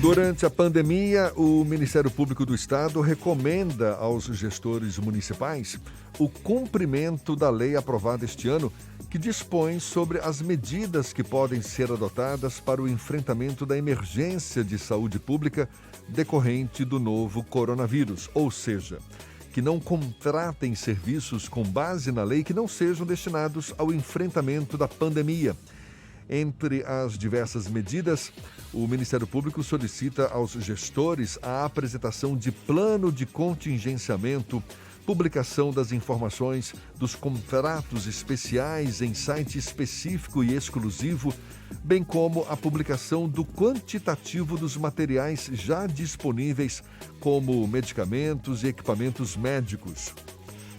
Durante a pandemia, o Ministério Público do Estado recomenda aos gestores municipais o cumprimento da lei aprovada este ano, que dispõe sobre as medidas que podem ser adotadas para o enfrentamento da emergência de saúde pública decorrente do novo coronavírus, ou seja, que não contratem serviços com base na lei que não sejam destinados ao enfrentamento da pandemia. Entre as diversas medidas, o Ministério Público solicita aos gestores a apresentação de plano de contingenciamento, publicação das informações dos contratos especiais em site específico e exclusivo, bem como a publicação do quantitativo dos materiais já disponíveis, como medicamentos e equipamentos médicos.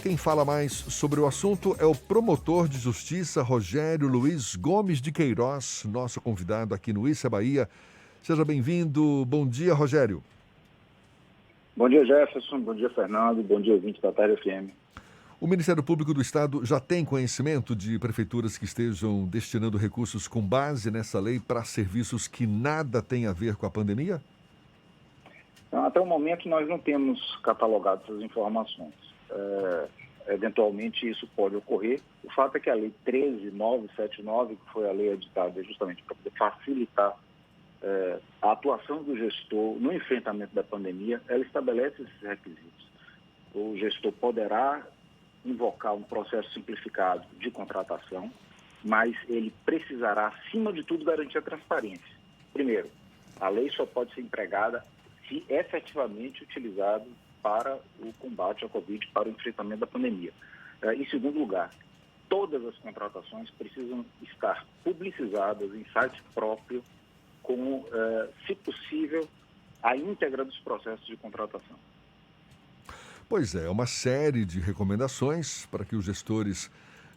Quem fala mais sobre o assunto é o promotor de justiça Rogério Luiz Gomes de Queiroz, nosso convidado aqui no Issa Bahia. Seja bem-vindo. Bom dia, Rogério. Bom dia, Jefferson. Bom dia, Fernando. Bom dia, ouvinte da Tarde FM. O Ministério Público do Estado já tem conhecimento de prefeituras que estejam destinando recursos com base nessa lei para serviços que nada têm a ver com a pandemia? Até o momento, nós não temos catalogado essas informações. Eventualmente, isso pode ocorrer. O fato é que a Lei 13.979, que foi a lei editada justamente para poder facilitar a atuação do gestor no enfrentamento da pandemia, ela estabelece esses requisitos. O gestor poderá invocar um processo simplificado de contratação, mas ele precisará, acima de tudo, garantir a transparência. Primeiro, a lei só pode ser empregada se efetivamente utilizado para o combate à Covid, para o enfrentamento da pandemia. Em segundo lugar, todas as contratações precisam estar publicizadas em site próprio, com, se possível, a íntegra dos processos de contratação. Pois é, uma série de recomendações para que os gestores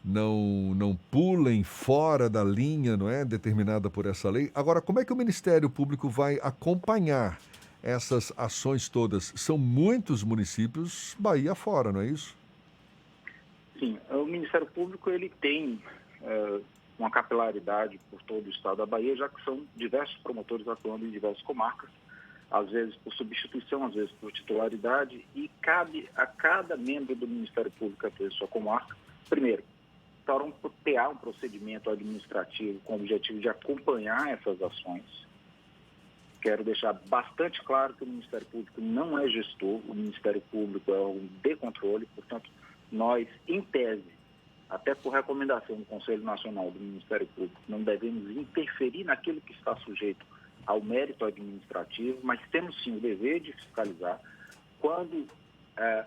não pulem fora da linha, não é, determinada por essa lei. Agora, como é que o Ministério Público vai acompanhar essas ações todas? São muitos municípios, Bahia fora, não é isso? Sim, o Ministério Público ele tem uma capilaridade por todo o estado da Bahia, já que são diversos promotores atuando em diversas comarcas, às vezes por substituição, às vezes por titularidade, e cabe a cada membro do Ministério Público ter sua comarca, primeiro, criar um procedimento administrativo com o objetivo de acompanhar essas ações. Quero deixar bastante claro que o Ministério Público não é gestor, o Ministério Público é um de controle, portanto, nós, em tese, até por recomendação do Conselho Nacional do Ministério Público, não devemos interferir naquilo que está sujeito ao mérito administrativo, mas temos sim o dever de fiscalizar quando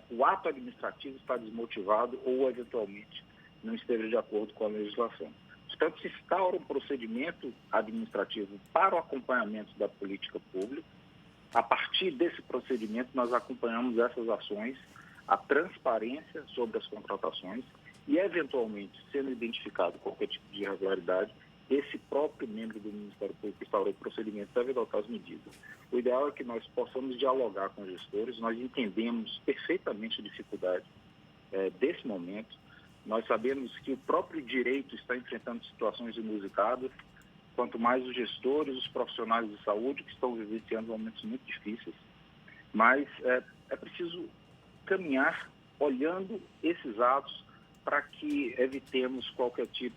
o ato administrativo está desmotivado ou, eventualmente, não esteja de acordo com a legislação. Portanto, se instaura um procedimento administrativo para o acompanhamento da política pública. A partir desse procedimento, nós acompanhamos essas ações, a transparência sobre as contratações e, eventualmente, sendo identificado qualquer tipo de irregularidade, esse próprio membro do Ministério Público que instaurou o procedimento deve adotar as medidas. O ideal é que nós possamos dialogar com os gestores, nós entendemos perfeitamente a dificuldade desse momento. Nós sabemos que o próprio direito está enfrentando situações inusitadas, quanto mais os gestores, os profissionais de saúde que estão vivenciando momentos muito difíceis. Mas é preciso caminhar olhando esses atos para que evitemos qualquer tipo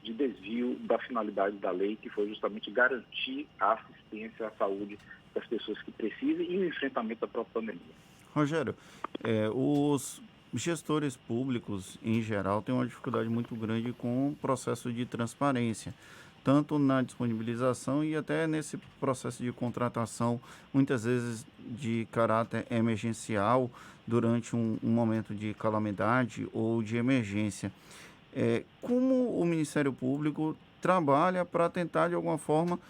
de desvio da finalidade da lei, que foi justamente garantir a assistência à saúde das pessoas que precisam e o enfrentamento da própria pandemia. Rogério, os gestores públicos, em geral, têm uma dificuldade muito grande com o processo de transparência, tanto na disponibilização e até nesse processo de contratação, muitas vezes de caráter emergencial, durante um momento de calamidade ou de emergência. Como o Ministério Público trabalha para tentar, de alguma forma,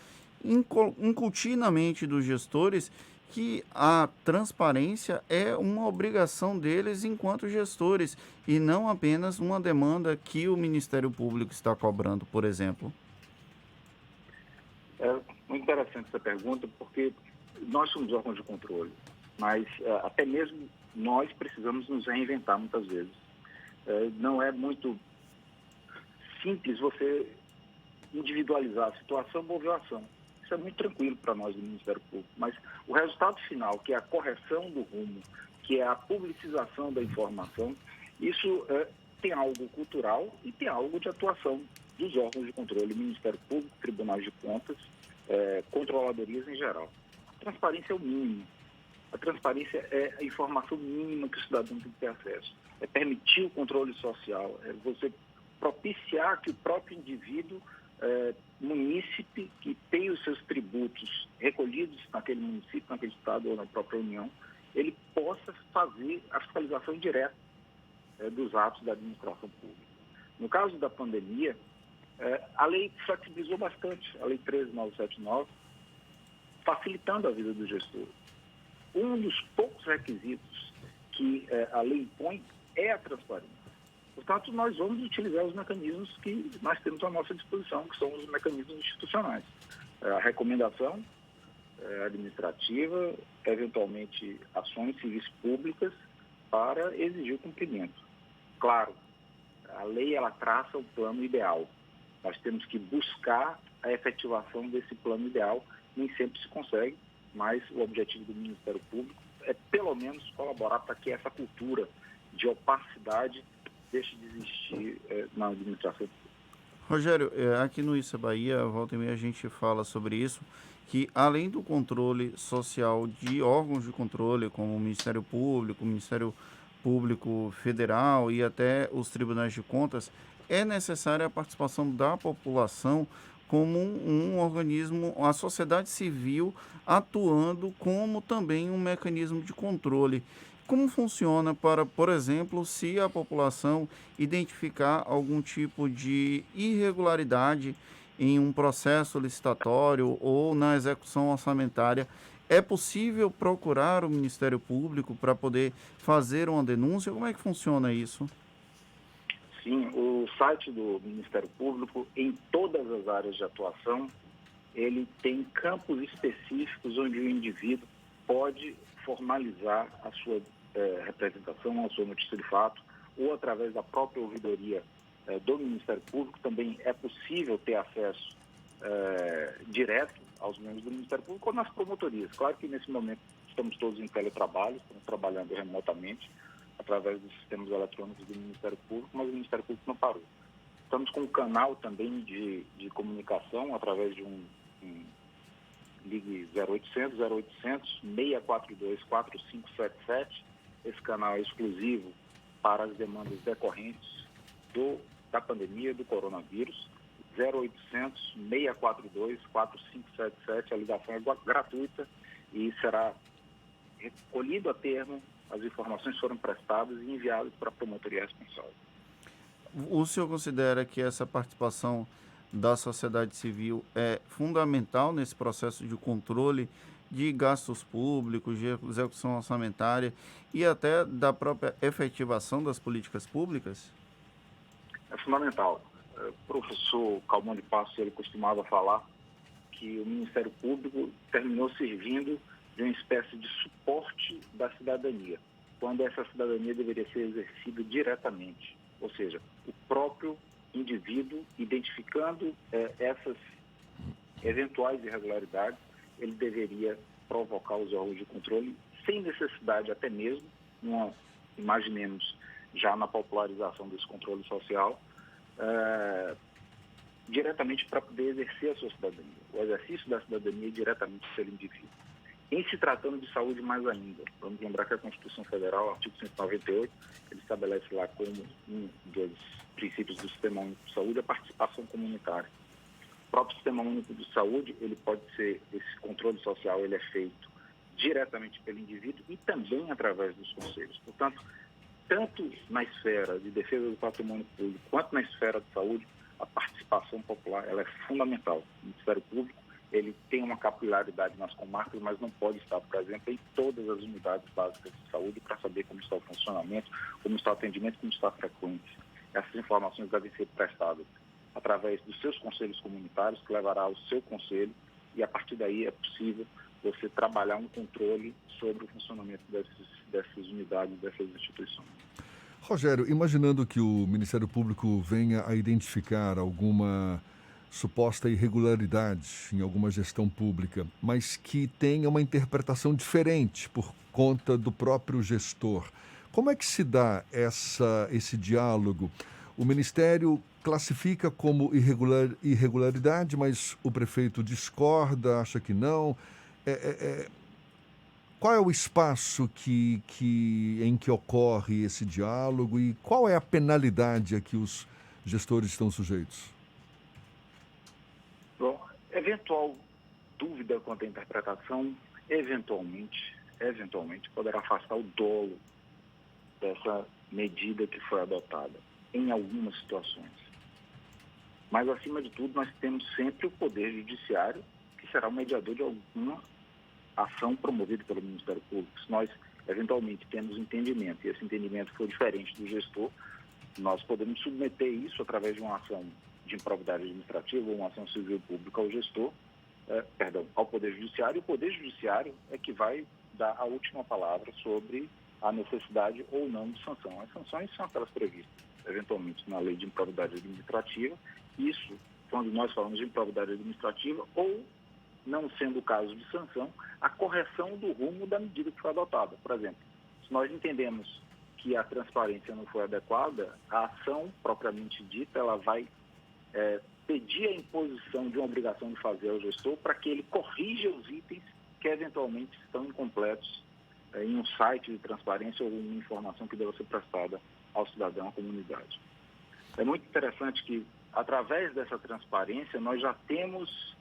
incutir na mente dos gestores que a transparência é uma obrigação deles enquanto gestores e não apenas uma demanda que o Ministério Público está cobrando, por exemplo? É muito interessante essa pergunta, porque nós somos órgãos de controle, mas até mesmo nós precisamos nos reinventar muitas vezes. Não é muito simples você individualizar a situação, mover a ação. Isso é muito tranquilo para nós do Ministério Público, mas o resultado final, que é a correção do rumo, que é a publicização da informação, isso tem algo cultural e tem algo de atuação dos órgãos de controle, Ministério Público, Tribunais de Contas, controladorias em geral. A transparência é o mínimo. A transparência é a informação mínima que o cidadão tem que ter acesso. É permitir o controle social, é você propiciar que o próprio indivíduo, munícipe, que tem os seus tributos recolhidos naquele município, naquele estado ou na própria União, ele possa fazer a fiscalização direta dos atos da administração pública. No caso da pandemia, a lei flexibilizou bastante, a Lei 13.979, facilitando a vida do gestor. Um dos poucos requisitos que a lei impõe é a transparência. Portanto, nós vamos utilizar os mecanismos que nós temos à nossa disposição, que são os mecanismos institucionais. A recomendação administrativa, eventualmente ações civis públicas para exigir o cumprimento. Claro, a lei ela traça o plano ideal. Nós temos que buscar a efetivação desse plano ideal. Nem sempre se consegue, mas o objetivo do Ministério Público é, pelo menos, colaborar para que essa cultura de opacidade deixe de existir na administração pública. Rogério, aqui no Issa Bahia, volta e meia a gente fala sobre isso, que além do controle social de órgãos de controle, como o Ministério Público Federal e até os tribunais de contas, é necessária a participação da população como um organismo, a sociedade civil atuando como também um mecanismo de controle. Como funciona para, por exemplo, se a população identificar algum tipo de irregularidade em um processo licitatório ou na execução orçamentária, é possível procurar o Ministério Público para poder fazer uma denúncia? Como é que funciona isso? Sim, o site do Ministério Público, em todas as áreas de atuação, ele tem campos específicos onde o indivíduo pode formalizar a sua representação, a sua notícia de fato, ou através da própria ouvidoria do Ministério Público. Também é possível ter acesso direto aos membros do Ministério Público ou nas promotorias. Claro que nesse momento estamos todos em teletrabalho, estamos trabalhando remotamente através dos sistemas eletrônicos do Ministério Público, mas o Ministério Público não parou. Estamos com um canal também de comunicação através de um ligue 0800 642 4577. Esse canal é exclusivo para as demandas decorrentes da pandemia do coronavírus. 0800 642 4577. A ligação é gratuita e será recolhido a termo. As informações foram prestadas e enviadas para a promotoria responsável. O senhor considera que essa participação da sociedade civil é fundamental nesse processo de controle de gastos públicos, de execução orçamentária e até da própria efetivação das políticas públicas? É fundamental. O professor Calmon de Passos, ele costumava falar que o Ministério Público terminou servindo de uma espécie de suporte da cidadania, quando essa cidadania deveria ser exercida diretamente, ou seja, o próprio indivíduo identificando essas eventuais irregularidades, ele deveria provocar os órgãos de controle sem necessidade até mesmo, imaginemos já na popularização desse controle social, diretamente para poder exercer a sua cidadania. O exercício da cidadania diretamente pelo indivíduo. Em se tratando de saúde mais ainda, vamos lembrar que a Constituição Federal, artigo 198, ele estabelece lá como um dos princípios do Sistema Único de Saúde a participação comunitária. O próprio Sistema Único de Saúde, esse controle social, ele é feito diretamente pelo indivíduo e também através dos conselhos. Portanto, tanto na esfera de defesa do patrimônio público quanto na esfera de saúde, a participação popular ela é fundamental. O Ministério Público ele tem uma capilaridade nas comarcas, mas não pode estar, por exemplo, em todas as unidades básicas de saúde para saber como está o funcionamento, como está o atendimento, como está a frequência. Essas informações devem ser prestadas através dos seus conselhos comunitários, que levará ao seu conselho, e a partir daí é possível você trabalhar um controle sobre o funcionamento dessas unidades, dessas instituições. Rogério, imaginando que o Ministério Público venha a identificar alguma suposta irregularidade em alguma gestão pública, mas que tenha uma interpretação diferente por conta do próprio gestor. Como é que se dá esse diálogo? O Ministério classifica como irregularidade, mas o prefeito discorda, acha que não. Qual é o espaço em que ocorre esse diálogo e qual é a penalidade a que os gestores estão sujeitos? Bom, eventual dúvida quanto à interpretação, eventualmente poderá afastar o dolo dessa medida que foi adotada em algumas situações. Mas, acima de tudo, nós temos sempre o Poder Judiciário, que será o mediador de alguma ação promovida pelo Ministério Público. Se nós, eventualmente, temos entendimento e esse entendimento for diferente do gestor, nós podemos submeter isso através de uma ação de improbidade administrativa ou uma ação civil pública ao gestor, ao Poder Judiciário. E o Poder Judiciário é que vai dar a última palavra sobre a necessidade ou não de sanção. As sanções são aquelas previstas, eventualmente, na Lei de Improbidade Administrativa. Isso, quando nós falamos de improbidade administrativa, ou, não sendo o caso de sanção, a correção do rumo da medida que foi adotada. Por exemplo, se nós entendemos que a transparência não foi adequada, a ação propriamente dita, ela vai pedir a imposição de uma obrigação de fazer ao gestor para que ele corrija os itens que eventualmente estão incompletos em um site de transparência ou uma informação que deva ser prestada ao cidadão, à comunidade. É muito interessante que, através dessa transparência, nós já temos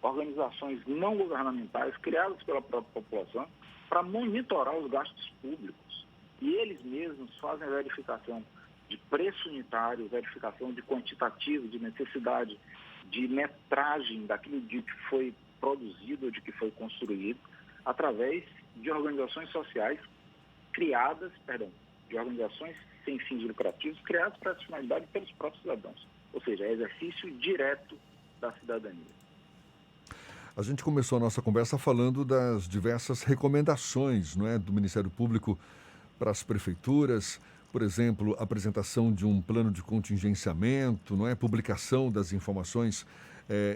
organizações não governamentais criadas pela própria população para monitorar os gastos públicos. E eles mesmos fazem a verificação de preço unitário, verificação de quantitativo, de necessidade, de metragem daquilo de que foi produzido ou de que foi construído, através de organizações sociais de organizações sem fins lucrativos, criadas para essa finalidade pelos próprios cidadãos. Ou seja, é exercício direto da cidadania. A gente começou a nossa conversa falando das diversas recomendações, não é, do Ministério Público para as prefeituras, por exemplo, apresentação de um plano de contingenciamento, não é, publicação das informações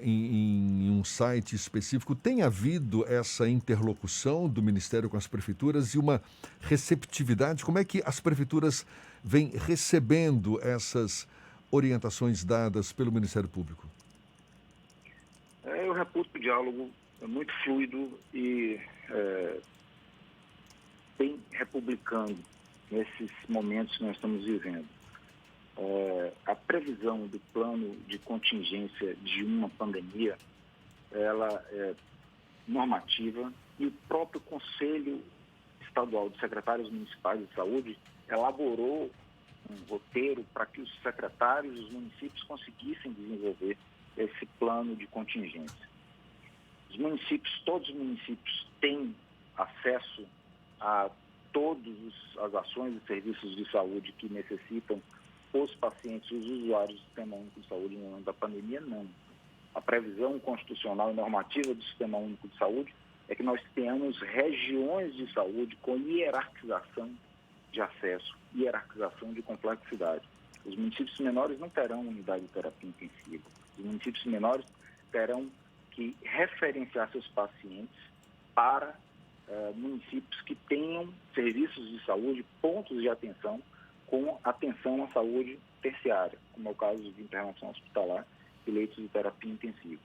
em um site específico. Tem havido essa interlocução do Ministério com as prefeituras e uma receptividade? Como é que as prefeituras vêm recebendo essas orientações dadas pelo Ministério Público? Eu reputo o diálogo muito fluido e bem republicano nesses momentos que nós estamos vivendo. A previsão do plano de contingência de uma pandemia, ela é normativa e o próprio Conselho Estadual de Secretários Municipais de Saúde elaborou um roteiro para que os secretários dos municípios conseguissem desenvolver esse plano de contingência. Todos os municípios têm acesso a todas as ações e serviços de saúde que necessitam os pacientes, os usuários do Sistema Único de Saúde no momento da pandemia? Não. A previsão constitucional e normativa do Sistema Único de Saúde é que nós tenhamos regiões de saúde com hierarquização de acesso, hierarquização de complexidade. Os municípios menores não terão unidade de terapia intensiva. Os municípios menores terão que referenciar seus pacientes para municípios que tenham serviços de saúde, pontos de atenção, com atenção à saúde terciária, como é o caso de internação hospitalar e leitos de terapia intensiva.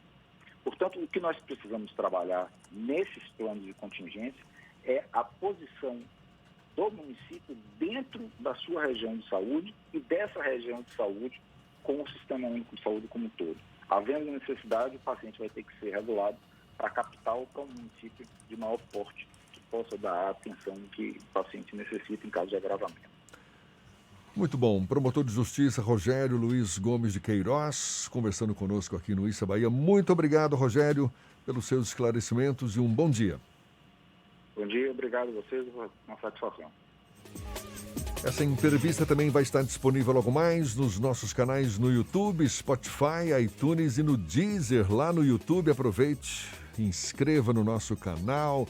Portanto, o que nós precisamos trabalhar nesses planos de contingência é a posição do município dentro da sua região de saúde e dessa região de saúde com o Sistema Único de Saúde como um todo. Havendo necessidade, o paciente vai ter que ser regulado para a capital ou para um município de maior porte que possa dar a atenção que o paciente necessita em caso de agravamento. Muito bom. Promotor de Justiça Rogério Luiz Gomes de Queiroz, conversando conosco aqui no Issa Bahia. Muito obrigado, Rogério, pelos seus esclarecimentos e um bom dia. Bom dia, obrigado a vocês, uma satisfação. Essa entrevista também vai estar disponível logo mais nos nossos canais no YouTube, Spotify, iTunes e no Deezer. Lá no YouTube, aproveite, inscreva no nosso canal,